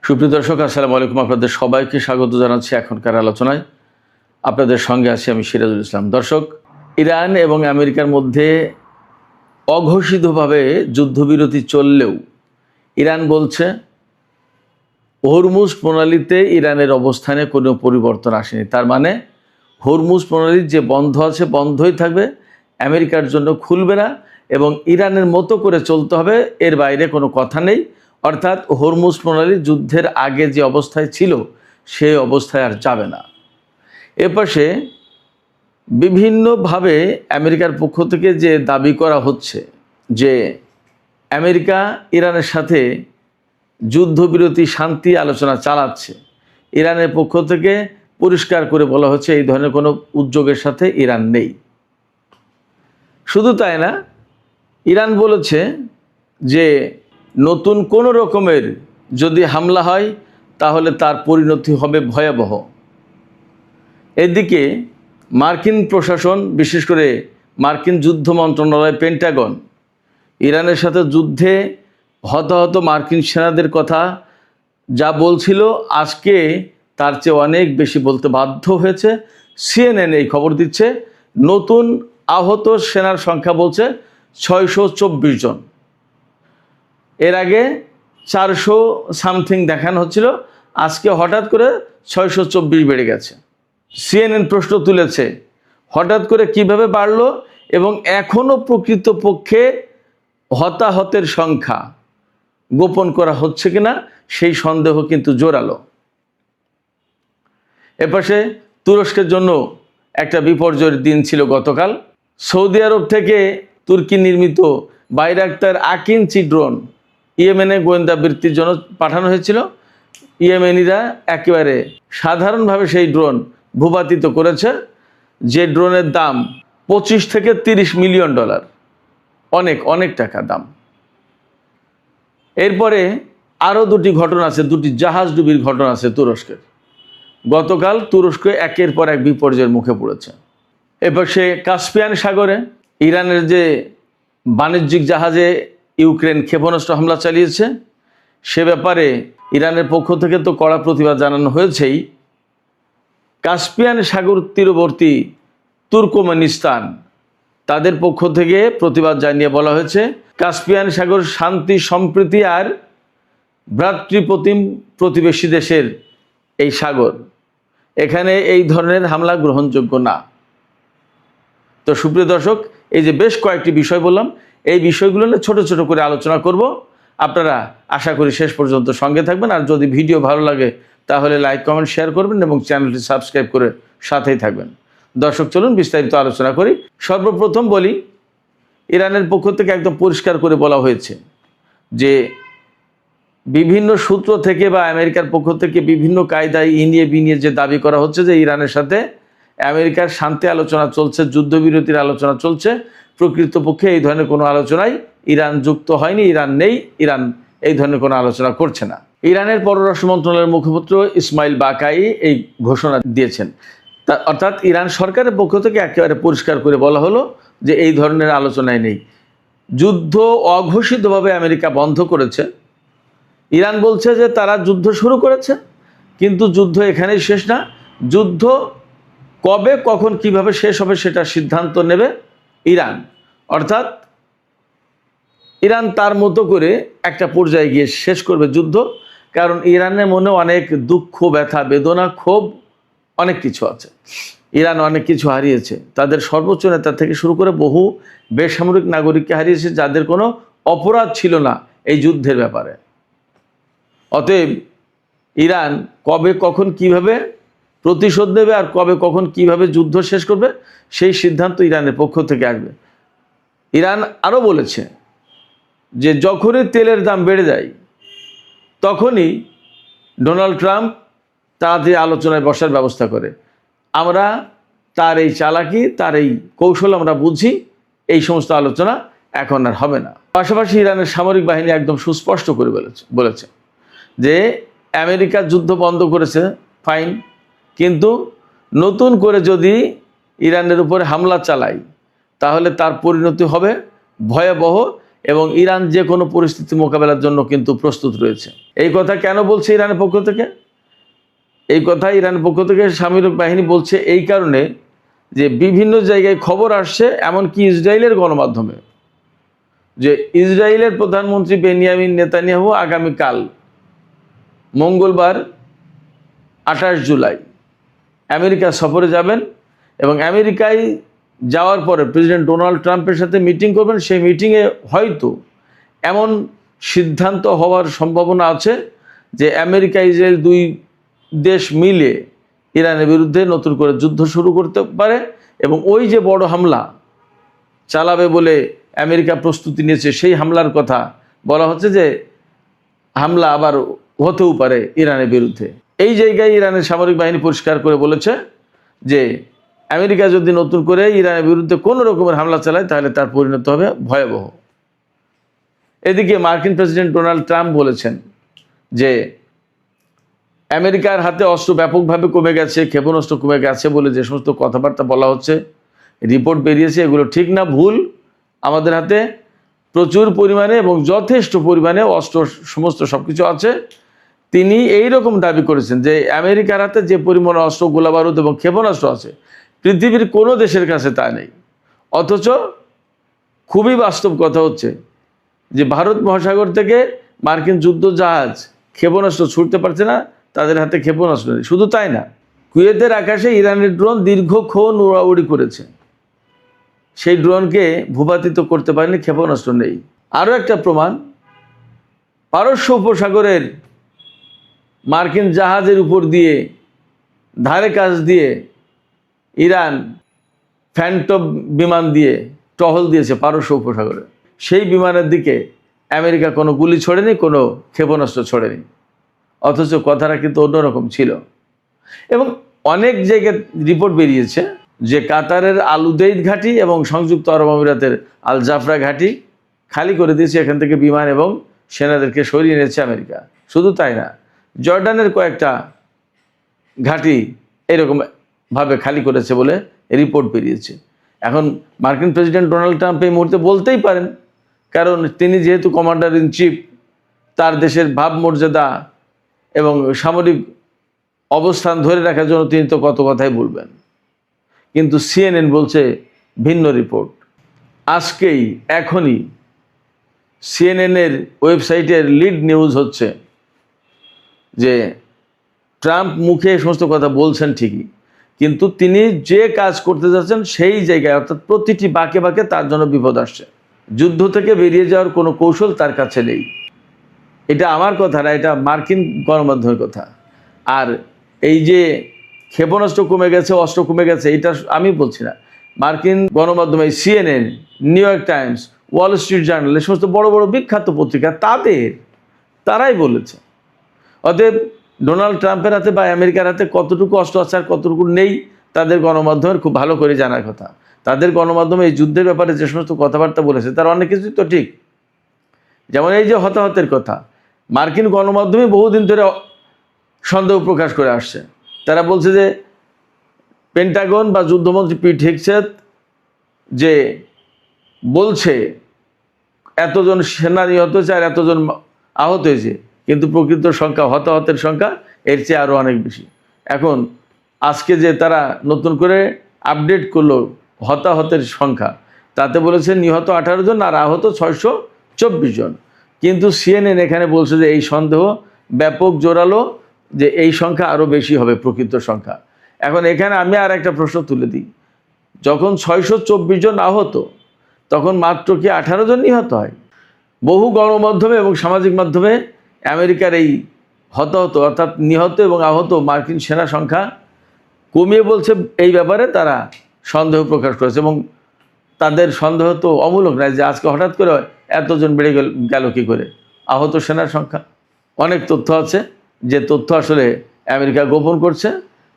সুপ্রিয় দর্শক, আসসালামু আলাইকুম। আপনাদের সবাইকে স্বাগত জানাচ্ছি এখনকার আলোচনায়। আপনাদের সঙ্গে আছি আমি সিরাজুল ইসলাম। দর্শক, ইরান এবং আমেরিকার মধ্যে অঘোষিতভাবে যুদ্ধবিরতি চললেও ইরান বলছে হরমুজ প্রণালীতে ইরানের অবস্থানে কোনো পরিবর্তন আসেনি। তার মানে হরমুজ প্রণালী যে বন্ধ আছে বন্ধই থাকবে, আমেরিকার জন্য খুলবে না এবং ইরানের মতো করে চলতে হবে, এর বাইরে কোনো কথা নেই। অর্থাৎ হরমুজ প্রণালী যুদ্ধের আগে যে অবস্থায় ছিল সেই অবস্থায় আর যাবে না। এপাশে বিভিন্নভাবে আমেরিকার পক্ষ থেকে যে দাবি করা হচ্ছে যে আমেরিকা ইরানের সাথে যুদ্ধবিরতি শান্তি আলোচনা চালাচ্ছে, ইরানের পক্ষ থেকে পরিষ্কার করে বলা হচ্ছে এই ধরনের কোনো উদ্যোগের সাথে ইরান নেই। শুধু তাই না, ইরান বলেছে যে নতুন কোনো রকমের যদি হামলা হয় তাহলে তার পরিণতি হবে ভয়াবহ। এদিকে মার্কিন প্রশাসন, বিশেষ করে মার্কিন যুদ্ধ মন্ত্রণালয় পেন্টাগন, ইরানের সাথে যুদ্ধে হতাহত মার্কিন সেনাদের কথা যা বলছিল আজকে তার চেয়ে অনেক বেশি বলতে বাধ্য হয়েছে। সিএনএন এই খবর দিচ্ছে, নতুন আহত সেনার সংখ্যা বলছে 624 জন। এর আগে 400 সামথিং দেখানো হচ্ছিল, আজকে হঠাৎ করে 624 বেড়ে গেছে। সিএনএন প্রশ্ন তুলেছে হঠাৎ করে কিভাবে বাড়লো এবং এখনও প্রকৃতপক্ষে হতাহতের সংখ্যা গোপন করা হচ্ছে কিনা সেই সন্দেহ কিন্তু জোরালো। এপাশে তুরস্কের জন্য একটা বিপর্যয়ের দিন ছিল গতকাল। সৌদি আরব থেকে তুর্কি নির্মিত বাইরাক্তার আকিঞ্চি ড্রোন ইয়েমেনে গোয়েন্দা বৃত্তির জন্য পাঠানো হয়েছিল। ইয়েমেনিরা একেবারে সাধারণভাবে সেই ড্রোন ভূপাতিত করেছে, যে ড্রোনের দাম 25 থেকে 30 মিলিয়ন ডলার, অনেক অনেক টাকা দাম। এরপরে আরও দুটি ঘটনা আছে, দুটি জাহাজ ডুবির ঘটনা আছে তুরস্কের। গতকাল তুরস্ক একের পর এক বিপর্যয়ের মুখে পড়েছে। এবার সে কাস্পিয়ান সাগরে ইরানের যে বাণিজ্যিক জাহাজে ইউক্রেন ক্ষেপণাস্ত্র হামলা চালিয়েছে, সে ব্যাপারে ইরানের পক্ষ থেকে তো কড়া প্রতিবাদ জানানো হয়েছেই। কাস্পিয়ান সাগর তীরবর্তী তুর্কমেনিস্তান, তাদের পক্ষ থেকে প্রতিবাদ জানিয়ে বলা হয়েছে কাস্পিয়ান সাগর শান্তি, সম্প্রীতি আর ভ্রাতৃপ্রতিম প্রতিবেশী দেশের এই সাগর, এখানে এই ধরনের হামলা গ্রহণযোগ্য না। তো সুপ্রিয় দর্শক, এই যে বেশ কয়েকটি বিষয় বললাম, এই বিষয়গুলো নিয়ে ছোট ছোট করে আলোচনা করব। আপনারা আশা করি শেষ পর্যন্ত সঙ্গে থাকবেন। আর যদি ভিডিও ভালো লাগে তাহলে লাইক, কমেন্ট, শেয়ার করবেন এবং চ্যানেলটি সাবস্ক্রাইব করে সাথেই থাকবেন। দর্শক, চলুন বিস্তারিত আলোচনা করি। সর্বপ্রথম বলি, ইরানের পক্ষ থেকে একদম পরিষ্কার করে বলা হয়েছে যে বিভিন্ন সূত্র থেকে বা আমেরিকার পক্ষ থেকে বিভিন্ন কায়দায় ইনিয়ে বিনিয়ে যে দাবি করা হচ্ছে যে ইরানের সাথে আমেরিকার শান্তি আলোচনা চলছে, যুদ্ধবিরতির আলোচনা চলছে, প্রকৃতপক্ষে এই ধরনের কোনো আলোচনায় ইরান যুক্ত হয়নি, ইরান নেই, ইরান এই ধরনের কোনো আলোচনা করছে না। ইরানের পররাষ্ট্র মন্ত্রণালয়ের মুখপাত্র ইসমাইল বাকাই এই ঘোষণা দিয়েছেন। অর্থাৎ ইরান সরকারের পক্ষ থেকে একেবারে পরিষ্কার করে বলা হলো যে এই ধরনের আলোচনায় নেই। যুদ্ধ অঘোষিতভাবে আমেরিকা বন্ধ করেছে। ইরান বলছে যে তারা যুদ্ধ শুরু করেছে, কিন্তু যুদ্ধ এখানেই শেষ না। যুদ্ধ কবে, কখন, কিভাবে শেষ হবে সেটা সিদ্ধান্ত নেবে ইরান। অর্থাৎ ইরান তার মতো করে একটা পর্যায়ে গিয়ে শেষ করবে যুদ্ধ। কারণ ইরানের মনে অনেক দুঃখ, ব্যথা, বেদনা, ক্ষোভ, অনেক কিছু আছে। ইরান অনেক কিছু হারিয়েছে, তাদের সর্বোচ্চ নেতা থেকে শুরু করে বহু বেসামরিক নাগরিককে হারিয়েছে যাদের কোনো অপরাধ ছিল না এই যুদ্ধের ব্যাপারে। অতএব ইরান কবে, কখন, কিভাবে প্রতিশোধ নেবে আর কবে, কখন, কিভাবে যুদ্ধ শেষ করবে সেই সিদ্ধান্ত ইরানের পক্ষ থেকে আসবে। ইরান আরও বলেছে যে যখনই তেলের দাম বেড়ে যায় তখনই ডোনাল্ড ট্রাম্প তাড়াতাড়ি আলোচনায় বসার ব্যবস্থা করে। আমরা তার এই চালাকি, তার এই কৌশল আমরা বুঝি, এই সমস্ত আলোচনা এখন আর হবে না। পাশাপাশি ইরানের সামরিক বাহিনী একদম সুস্পষ্ট করে বলেছে যে আমেরিকা যুদ্ধ বন্ধ করেছে, ফাইন, কিন্তু নতুন করে যদি ইরানের উপরে হামলা চালায় তাহলে তার পরিণতি হবে ভয়াবহ এবং ইরান যে কোনো পরিস্থিতি মোকাবেলার জন্য কিন্তু প্রস্তুত রয়েছে। এই কথা কেন বলছে ইরানের পক্ষ থেকে? এই কথা ইরানের পক্ষ থেকে সামরিক বাহিনী বলছে এই কারণে যে বিভিন্ন জায়গায় খবর আসছে, এমনকি ইসরায়েলের গণমাধ্যমে, যে ইসরায়েলের প্রধানমন্ত্রী বেনিয়ামিন নেতানিয়াহু আগামীকাল মঙ্গলবার 28 জুলাই আমেরিকা সফরে যাবেন এবং আমেরিকায় যাওয়ার পরে প্রেসিডেন্ট ডোনাল্ড ট্রাম্পের সাথে মিটিং করবেন। সেই মিটিংয়ে হয়তো এমন সিদ্ধান্ত হওয়ার সম্ভাবনা আছে যে আমেরিকা ইসরায়েল দুই দেশ মিলে ইরানের বিরুদ্ধে নতুন করে যুদ্ধ শুরু করতে পারে এবং ওই যে বড় হামলা চালাবে বলে আমেরিকা প্রস্তুতি নিয়েছে, সেই হামলার কথা বলা হচ্ছে যে হামলা আবার হতেও পারে ইরানের বিরুদ্ধে। এই জায়গায় ইরানের সামরিক বাহিনী পরিষ্কার করে বলেছে যে আমেরিকা যদি নতুন করে ইরানের বিরুদ্ধে কোনো রকমের হামলা চালায় তাহলে তার পরিণত হবে ভয়াবহ। এদিকে মার্কিন প্রেসিডেন্ট ডোনাল্ড ট্রাম্প বলেছেন যে আমেরিকার হাতে অস্ত্র ব্যাপকভাবে কমে গেছে, ক্ষেপণাস্ত্র কমে গেছে বলে যে সমস্ত কথাবার্তা বলা হচ্ছে, রিপোর্ট বেরিয়েছে, এগুলো ঠিক না, ভুল। আমাদের হাতে প্রচুর পরিমাণে এবং যথেষ্ট পরিমাণে অস্ত্র সমস্ত সব কিছু আছে। তিনি এই রকম দাবি করেছেন যে আমেরিকার হাতে যে পরিমাণ অস্ত্র, গোলাবারুদ এবং ক্ষেপণাস্ত্র আছে পৃথিবীর কোনো দেশের কাছে তা নেই। অথচ খুবই বাস্তব কথা হচ্ছে যে ভারত মহাসাগর থেকে মার্কিন যুদ্ধ জাহাজ ক্ষেপণাস্ত্র ছুটতে পারছে না, তাদের হাতে ক্ষেপণাস্ত্র নেই। শুধু তাই না, কুয়েতের আকাশে ইরানের ড্রোন দীর্ঘক্ষণ উড়াউড়ি করেছে, সেই ড্রোনকে ভূপাতিত করতে পারেনি, ক্ষেপণাস্ত্র নেই। আরও একটা প্রমাণ, পারস্য উপসাগরের মার্কিন জাহাজের উপর দিয়ে ধারে কাছ দিয়ে ইরান ফ্যান্টম বিমান দিয়ে টহল দিয়েছে পারস্য উপসাগরে। সেই বিমানের দিকে আমেরিকা কোনো গুলি ছোড়েনি, কোনো ক্ষেপণাস্ত্র ছোড়েনি। অথচ কথাটা কিন্তু অন্যরকম ছিল। এবং অনেক জায়গায় রিপোর্ট বেরিয়েছে যে কাতারের আল উদেইদ ঘাঁটি এবং সংযুক্ত আরব আমিরাতের আল জাফরা ঘাঁটি খালি করে দিয়েছে, এখান থেকে বিমান এবং সেনাদেরকে সরিয়ে নিয়েছে আমেরিকা। শুধু তাই না, জর্ডানের কয়েকটা ঘাঁটি এরকমভাবে খালি করেছে বলে রিপোর্ট বেরিয়েছে। এখন মার্কিন প্রেসিডেন্ট ডোনাল্ড ট্রাম্প এই মুহূর্তে বলতেই পারেন, কারণ তিনি যেহেতু কমান্ডার ইন চিফ, তার দেশের ভাবমর্যাদা এবং সামরিক অবস্থান ধরে রাখার জন্য তিনি তো কত কথাই বলবেন। কিন্তু সিএনএন বলছে ভিন্ন রিপোর্ট। আজকেই এখনই সিএনএনের ওয়েবসাইটের লিড নিউজ হচ্ছে যে ট্রাম্প মুখে এই সমস্ত কথা বলছেন ঠিকই, কিন্তু তিনি যে কাজ করতে যাচ্ছেন সেই জায়গায়, অর্থাৎ প্রতিটি বাঁকে বাঁকে তার জন্য বিপদ আসছে। যুদ্ধ থেকে বেরিয়ে যাওয়ার কোনো কৌশল তার কাছে নেই। এটা আমার কথা না, এটা মার্কিন গণমাধ্যমের কথা। আর এই যে ক্ষেপণাস্ত্র কমে গেছে, অস্ত্র কমে গেছে, এটা আমি বলছি না, মার্কিন গণমাধ্যমে CNN, new York Times, Wall Street journal, এই সমস্ত বড় বড় বিখ্যাত পত্রিকা তারাই বলেছে। অতএব ডোনাল্ড ট্রাম্পের হাতে বা আমেরিকার হাতে কতটুকু অস্ত্র আছে আর কতটুকু নেই তাদের গণমাধ্যমের খুব ভালো করে জানার কথা। তাদের গণমাধ্যমে এই যুদ্ধের ব্যাপারে যে সমস্ত কথাবার্তা বলেছে তার অনেক কিছুই তো ঠিক। যেমন এই যে হতাহতের কথা, মার্কিন গণমাধ্যমে বহুদিন ধরে সন্দেহ প্রকাশ করে আসছে। তারা বলছে যে পেন্টাগন বা যুদ্ধমন্ত্রী পিট হেগসেথ যে বলছে এতজন সেনা নিহত হয়েছে আর এতজন আহত হয়েছে, কিন্তু প্রকৃত সংখ্যা, হতাহতের সংখ্যা এর চেয়ে আরও অনেক বেশি। এখন আজকে যে তারা নতুন করে আপডেট করলো হতাহতের সংখ্যা, তাতে বলেছে নিহত 18 জন আর আহত 624 জন। কিন্তু সিএনএন এখানে বলছে যে এই সন্দেহ ব্যাপক জোরালো, যে এই সংখ্যা আরও বেশি হবে প্রকৃত সংখ্যা। এখন এখানে আমি আর একটা প্রশ্ন তুলে দিই, যখন 624 জন আহত তখন মাত্র কি 18 জন নিহত হয়? বহু গণমাধ্যমে এবং সামাজিক মাধ্যমে আমেরিকার এই হতাহত অর্থাৎ নিহত এবং আহত মার্কিন সেনা সংখ্যা কমিয়ে বলছে। এই ব্যাপারে তারা সন্দেহ প্রকাশ করেছে এবং তাদের সন্দেহ তো অমূলক নয় যে আজকে হঠাৎ করে এতজন বেড়ে গেল কী করে আহত সেনার সংখ্যা। অনেক তথ্য আছে যে তথ্য আসলে আমেরিকা গোপন করছে।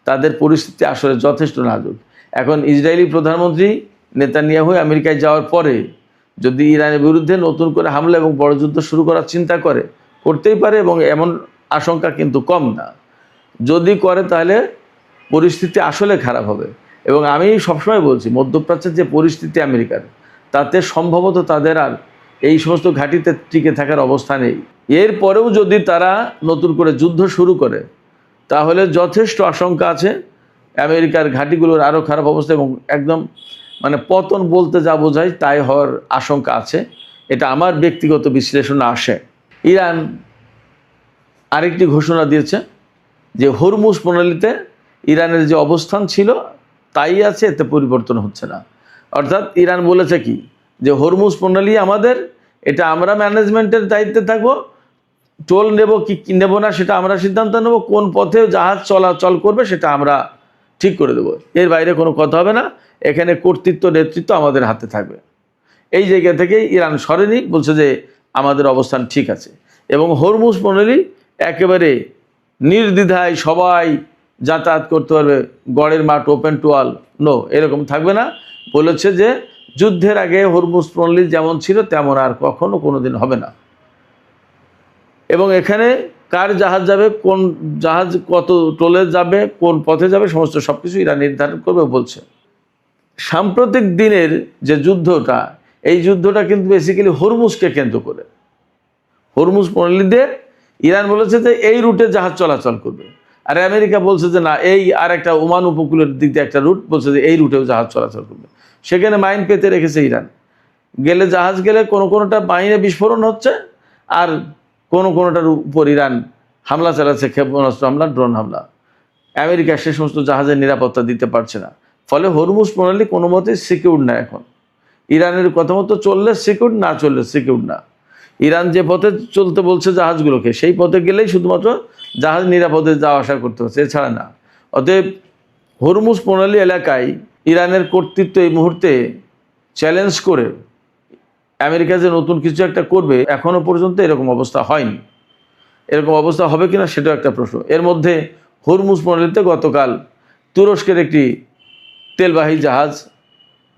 তাদের পরিস্থিতি আসলে যথেষ্ট নাজুক। এখন ইসরায়েলি প্রধানমন্ত্রী নেতানিয়াহু আমেরিকায় যাওয়ার পরে যদি ইরানের বিরুদ্ধে নতুন করে হামলা এবং বড় যুদ্ধ শুরু করার চিন্তা করতেই পারে এবং এমন আশঙ্কা কিন্তু কম না। যদি করে তাহলে পরিস্থিতি আসলে খারাপ হবে। এবং আমি সবসময় বলছি, মধ্যপ্রাচ্যের যে পরিস্থিতি আমেরিকার, তাতে সম্ভবত তাদের আর এই সমস্ত ঘাঁটিতে টিকে থাকার অবস্থা নেই। এরপরেও যদি তারা নতুন করে যুদ্ধ শুরু করে তাহলে যথেষ্ট আশঙ্কা আছে আমেরিকার ঘাঁটিগুলোর আরও খারাপ অবস্থা এবং একদম মানে পতন বলতে যা বোঝায় তাই হওয়ার আশঙ্কা আছে। এটা আমার ব্যক্তিগত বিশ্লেষণে আসে। ইরান আরেকটি ঘোষণা দিয়েছে যে হরমুজ প্রণালীতে ইরানের যে অবস্থান ছিল তাই আছে, এতে পরিবর্তন হচ্ছে না। অর্থাৎ ইরান বলেছে কি যে হরমুজ প্রণালী আমাদের, এটা আমরা ম্যানেজমেন্টের দায়িত্বে থাকবো, টোল নেব কি নেব না সেটা আমরা সিদ্ধান্ত নেব, কোন পথে জাহাজ চলাচল করবে সেটা আমরা ঠিক করে দেবো, এর বাইরে কোনো কথা হবে না, এখানে কর্তৃত্ব নেতৃত্ব আমাদের হাতে থাকবে। এই জায়গা থেকে ইরান সরেনি, বলছে যে আমাদের অবস্থান ঠিক আছে এবং হরমুজ প্রণালী একেবারে নির্দ্বিধায় সবাই যাতায়াত করতে পারবে, গড়ের মাঠ ওপেন টু অল, নো, এরকম থাকবে না। বলেছে যে যুদ্ধের আগে হরমুজ প্রণালী যেমন ছিল তেমন আর কখনো কোনোদিন হবে না এবং এখানে কার জাহাজ যাবে, কোন জাহাজ কত টোলে যাবে, কোন পথে যাবে, সমস্ত সব কিছু ইরান নির্ধারণ করবে বলছে। সাম্প্রতিক দিনের যে যুদ্ধটা, এই যুদ্ধটা কিন্তু বেসিক্যালি হরমুজকে কেন্দ্র করে। হরমুজ প্রণালী দিয়ে ইরান বলেছে যে এই রুটে জাহাজ চলাচল করবে, আর আমেরিকা বলছে যে না, এই আর একটা ওমান উপকূলের দিক দিয়ে একটা রুট, বলছে যে এই রুটেও জাহাজ চলাচল করবে। সেখানে মাইন পেতে রেখেছে ইরান, গেলে জাহাজ গেলে কোনোটা মাইনে বিস্ফোরণ হচ্ছে আর কোনোটার উপর ইরান হামলা চালাচ্ছে, ক্ষেপণাস্ত্র হামলা, ড্রোন হামলা। আমেরিকা সে সমস্ত জাহাজের নিরাপত্তা দিতে পারছে না, ফলে হরমুজ প্রণালী কোনো মতেই সিকিউর না। এখন ইরানের কথা মতো চললে সিকিউর, না চললে সিকিউর না। ইরান যে পথে চলতে বলছে জাহাজগুলোকে, সেই পথে গেলেই শুধুমাত্র জাহাজ নিরাপদে যাওয়া আসা করতে হচ্ছে, এছাড়া না। অতএব হরমুজ প্রণালী এলাকায় ইরানের কর্তৃত্ব এই মুহূর্তে চ্যালেঞ্জ করে আমেরিকা যে নতুন কিছু একটা করবে, এখনও পর্যন্ত এরকম অবস্থা হয়নি। এরকম অবস্থা হবে কিনা সেটাও একটা প্রশ্ন। এর মধ্যে হরমুজ প্রণালীতে গতকাল তুরস্কের একটি তেলবাহী জাহাজ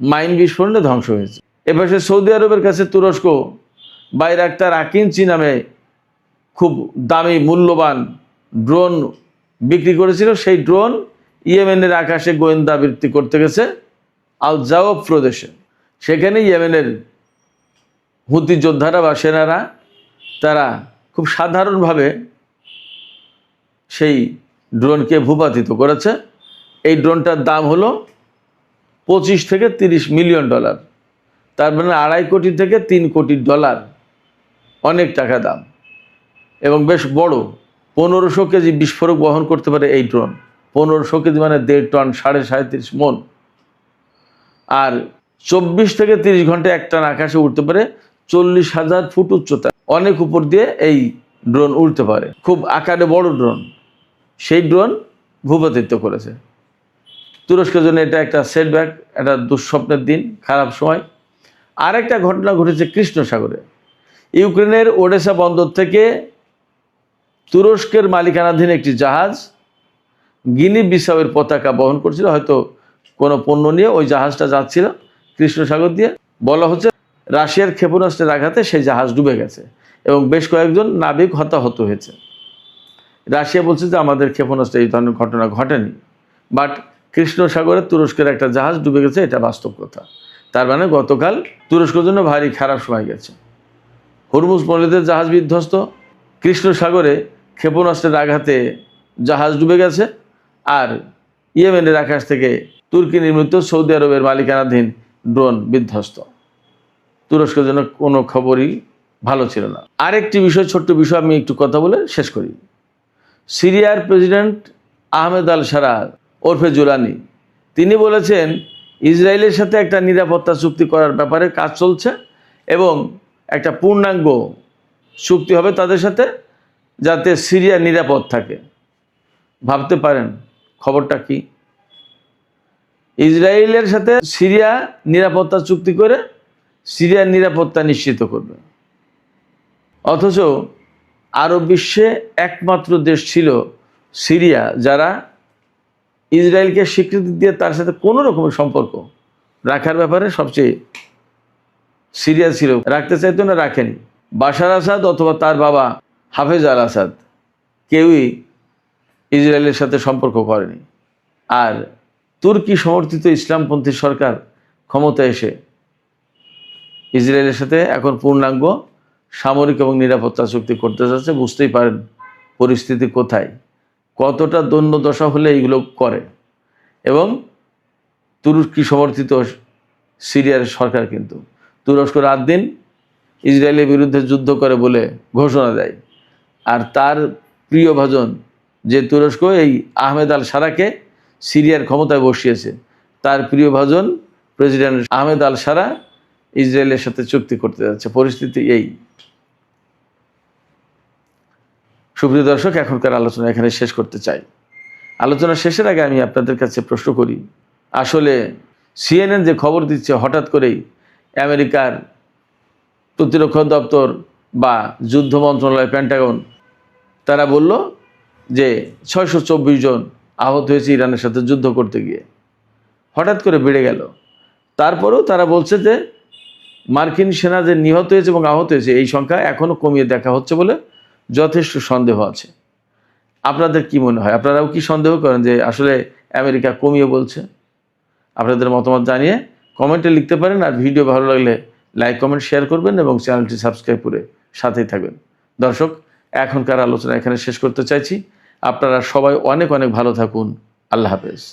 মাইন বিস্ফোরণে ধ্বংস হয়েছে। এপাশে সৌদি আরবের কাছে তুরস্ক বাইরাক্তার আকিঞ্চি নামে খুব দামি মূল্যবান ড্রোন বিক্রি করেছিল। সেই ড্রোন ইয়েমেনের আকাশে গোয়েন্দা বৃত্তি করতে গেছে আল জাওয়াব প্রদেশে। সেখানে ইয়েমেনের হুতি যোদ্ধারা বা সেনারা তারা খুব সাধারণভাবে সেই ড্রোনকে ভূপাতিত করেছে। এই ড্রোনটার দাম হলো 25 থেকে 30 মিলিয়ন ডলার, তার মানে 2.5 কোটি থেকে 3 কোটি ডলার, অনেক টাকা দাম এবং বেশ বড়। 1500 কেজি বিস্ফোরক বহন করতে পারে এই ড্রোন। 1500 কেজি মানে 1.5 টন, 37.5 মন। আর 24 থেকে 30 ঘন্টায় এক টান আকাশে উঠতে পারে, 40,000 ফুট উচ্চতা, অনেক উপর দিয়ে এই ড্রোন উড়তে পারে, খুব আকারে বড় ড্রোন। সেই ড্রোন ভূপাতিত করেছে। তুরস্কের জন্য এটা একটা সেটব্যাক, একটা দুঃস্বপ্নের দিন, খারাপ সময়। আরেকটা ঘটনা ঘটেছে কৃষ্ণ সাগরে। ইউক্রেনের ওডেসা বন্দর থেকে তুরস্কের মালিকানাধীন একটি জাহাজ গিনি বিসাউয়ের পতাকা বহন করছিল, হয়তো কোনো পণ্য নিয়ে ওই জাহাজটা যাচ্ছিল কৃষ্ণ সাগর দিয়ে। বলা হচ্ছে রাশিয়ার ক্ষেপণাস্ত্রের আঘাতে সেই জাহাজ ডুবে গেছে এবং বেশ কয়েকজন নাবিক হতাহত হয়েছে। রাশিয়া বলছে যে আমাদের ক্ষেপণাস্ত্রে এই ধরনের ঘটনা ঘটেনি, বাট কৃষ্ণ সাগরে তুরস্কের একটা জাহাজ ডুবে গেছে, এটা বাস্তব কথা। তার মানে গতকাল তুরস্কের জন্য ভারী খারাপ সময় গেছে। হরমুজ প্রণালীতে জাহাজ বিধ্বস্ত, কৃষ্ণ সাগরে ক্ষেপণাস্ত্রের আঘাতে জাহাজ ডুবে গেছে, আর ইয়েমেনের আকাশ থেকে তুর্কি নির্মিত সৌদি আরবের মালিকানাধীন ড্রোন বিধ্বস্ত। তুরস্কের জন্য কোনো খবরই ভালো ছিল না। আরেকটি বিষয়, ছোট্ট বিষয়, আমি একটু কথা বলে শেষ করি। সিরিয়ার প্রেসিডেন্ট আহমেদ আল সারা ওরফে জুলানি, তিনি বলেছেন ইসরায়েলের সাথে একটা নিরাপত্তা চুক্তি করার ব্যাপারে কাজ চলছে এবং একটা পূর্ণাঙ্গ চুক্তি হবে তাদের সাথে, যাতে সিরিয়া নিরাপদ থাকে। ভাবতে পারেন খবরটা কি? ইসরায়েলের সাথে সিরিয়া নিরাপত্তা চুক্তি করে সিরিয়ার নিরাপত্তা নিশ্চিত করবে। অথচ আরব বিশ্বে একমাত্র দেশ ছিল সিরিয়া যারা ইসরায়েলকে স্বীকৃতি দিয়ে তার সাথে কোনো রকমের সম্পর্ক রাখার ব্যাপারে সবচেয়ে সিরিয়াস ছিল, রাখতে চাইতো না, রাখেনি। বাশার আসাদ অথবা তার বাবা হাফেজ আল আসাদ কেউই ইসরায়েলের সাথে সম্পর্ক করেনি। আর তুর্কি সমর্থিত ইসলামপন্থী সরকার ক্ষমতায় এসে ইসরায়েলের সাথে এখন পূর্ণাঙ্গ সামরিক এবং নিরাপত্তা চুক্তি করতে যাচ্ছে। বুঝতেই পারেন পরিস্থিতি কোথায়, কতটা দৈন্য দশা হলে এইগুলো করে। এবং তুরস্কি সমর্থিত সিরিয়ার সরকার কিন্তু তুরস্ক রাত দিন ইসরায়েলের বিরুদ্ধে যুদ্ধ করে বলে ঘোষণা দেয়। আর তার প্রিয় ভাজন যে তুরস্ক এই আহমেদ আল সারাকে সিরিয়ার ক্ষমতায় বসিয়েছে, তার প্রিয় ভাজন প্রেসিডেন্ট আহমেদ আল সারা ইসরায়েলের সাথে চুক্তি করতে যাচ্ছে। পরিস্থিতি এই। সুপ্রিয় দর্শক, এখনকার আলোচনা এখানে শেষ করতে চাই। আলোচনা শেষের আগে আমি আপনাদের কাছে প্রশ্ন করি, আসলে সিএনএন যে খবর দিচ্ছে হঠাৎ করেই আমেরিকার প্রতিরক্ষা দপ্তর বা যুদ্ধ মন্ত্রণালয় পেন্টাগন তারা বলল যে 624 জন আহত হয়েছে ইরানের সাথে যুদ্ধ করতে গিয়ে, হঠাৎ করে বেড়ে গেল। তারপরেও তারা বলছে যে মার্কিন সেনা যে নিহত হয়েছে এবং আহত হয়েছে এই সংখ্যা এখনও কমিয়ে দেখা হচ্ছে বলে যথেষ্ট সন্দেহ আছে। আপনাদের কি মনে হয়? আপনারাও কি সন্দেহ করেন যে আসলে আমেরিকা কমিয়ে বলছে? আপনাদের মতামত জানিয়ে কমেন্টে লিখতে পারেন। আর ভিডিও ভালো লাগলে লাইক কমেন্ট শেয়ার করবেন এবং চ্যানেলটি সাবস্ক্রাইব করে সাথেই থাকবেন। দর্শক, এখনকার আলোচনা এখানে শেষ করতে চাইছি। আপনারা সবাই অনেক অনেক ভালো থাকুন। আল্লাহ হাফেজ।